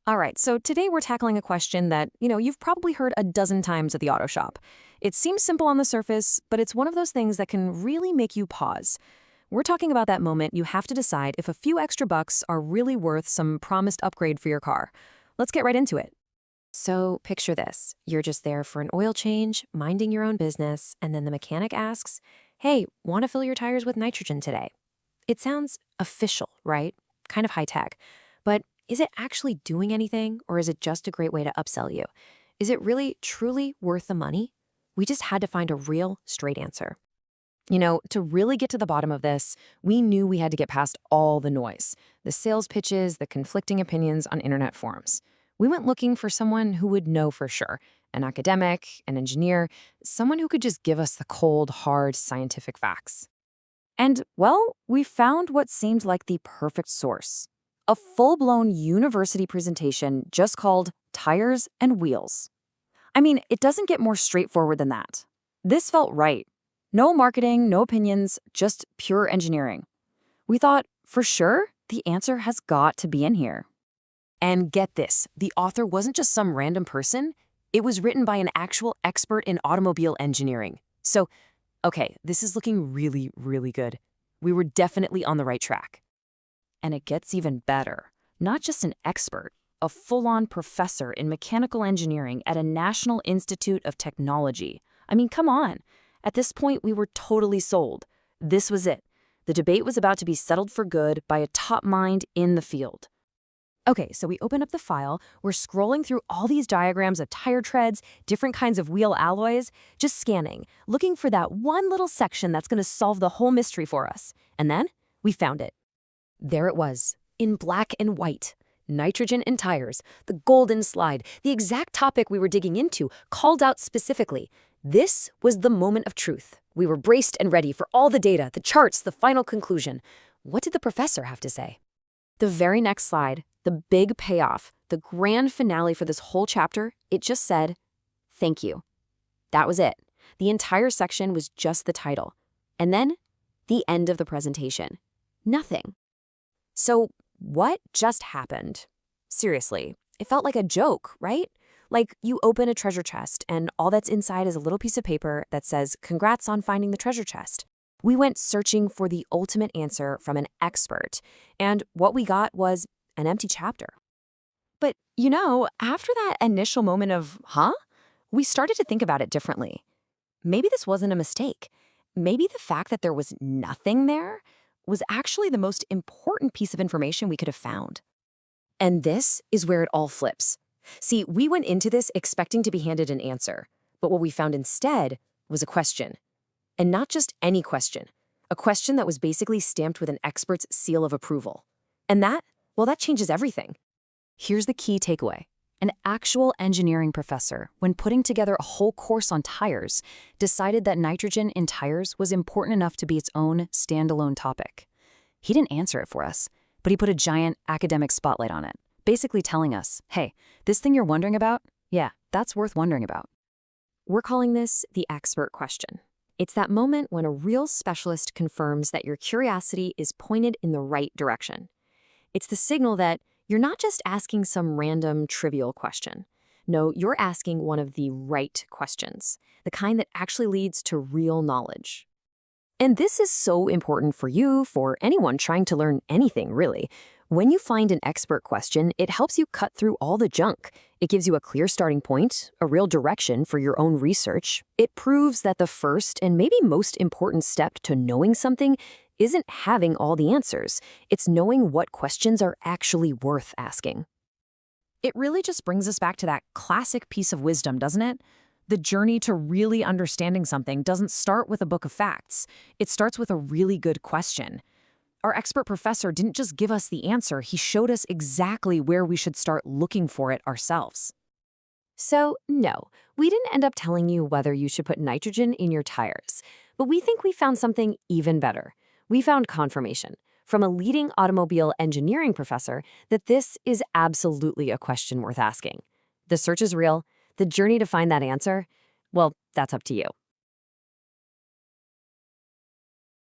All right, so today we're tackling a question that, you've probably heard a dozen times at the auto shop. It seems simple on the surface, but it's one of those things that can really make you pause. We're talking about that moment you have to decide if a few extra bucks are really worth some promised upgrade for your car. Let's get right into it. So picture this. You're just there for an oil change, minding your own business, and then the mechanic asks, "Hey, want to fill your tires with nitrogen today?" It sounds official, right? Kind of high tech. But is it actually doing anything, or is it just a great way to upsell you? Is it really, truly worth the money? We just had to find a real, straight answer. To really get to the bottom of this, we knew we had to get past all the noise, the sales pitches, the conflicting opinions on internet forums. We went looking for someone who would know for sure, an academic, an engineer, someone who could just give us the cold, hard, scientific facts. And, well, we found what seemed like the perfect source. A full-blown university presentation just called Tires and Wheels. I mean, it doesn't get more straightforward than that. This felt right. No marketing, no opinions, just pure engineering. We thought, for sure, the answer has got to be in here. And get this, the author wasn't just some random person. It was written by an actual expert in automobile engineering. So, okay, this is looking really, really good. We were definitely on the right track. And it gets even better. Not just an expert, a full-on professor in mechanical engineering at a National Institute of Technology. I mean, come on. At this point, we were totally sold. This was it. The debate was about to be settled for good by a top mind in the field. Okay, so we open up the file. We're scrolling through all these diagrams of tire treads, different kinds of wheel alloys, just scanning, looking for that one little section that's going to solve the whole mystery for us. And then we found it. There it was, in black and white. Nitrogen in tires, the golden slide, the exact topic we were digging into, called out specifically. This was the moment of truth. We were braced and ready for all the data, the charts, the final conclusion. What did the professor have to say? The very next slide, the big payoff, the grand finale for this whole chapter, it just said, "Thank you." That was it. The entire section was just the title. And then, the end of the presentation. Nothing. So, what just happened? Seriously, it felt like a joke, right? Like you open a treasure chest and all that's inside is a little piece of paper that says, "Congrats on finding the treasure chest." We went searching for the ultimate answer from an expert, and what we got was an empty chapter. But, after that initial moment of, huh? We started to think about it differently. Maybe this wasn't a mistake. Maybe the fact that there was nothing there was actually the most important piece of information we could have found. And this is where it all flips. See, we went into this expecting to be handed an answer, but what we found instead was a question. And not just any question, a question that was basically stamped with an expert's seal of approval. And that changes everything. Here's the key takeaway. An actual engineering professor, when putting together a whole course on tires, decided that nitrogen in tires was important enough to be its own standalone topic. He didn't answer it for us, but he put a giant academic spotlight on it, basically telling us, hey, this thing you're wondering about, yeah, that's worth wondering about. We're calling this the expert question. It's that moment when a real specialist confirms that your curiosity is pointed in the right direction. It's the signal that you're not just asking some random, trivial question. No, you're asking one of the right questions, the kind that actually leads to real knowledge. And this is so important for you, for anyone trying to learn anything, really. When you find an expert question, it helps you cut through all the junk. It gives you a clear starting point, a real direction for your own research. It proves that the first and maybe most important step to knowing something isn't having all the answers. It's knowing what questions are actually worth asking. It really just brings us back to that classic piece of wisdom, doesn't it? The journey to really understanding something doesn't start with a book of facts. It starts with a really good question. Our expert professor didn't just give us the answer, he showed us exactly where we should start looking for it ourselves. So, no, we didn't end up telling you whether you should put nitrogen in your tires, but we think we found something even better. We found confirmation from a leading automobile engineering professor that this is absolutely a question worth asking. The search is real. The journey to find that answer, well, that's up to you.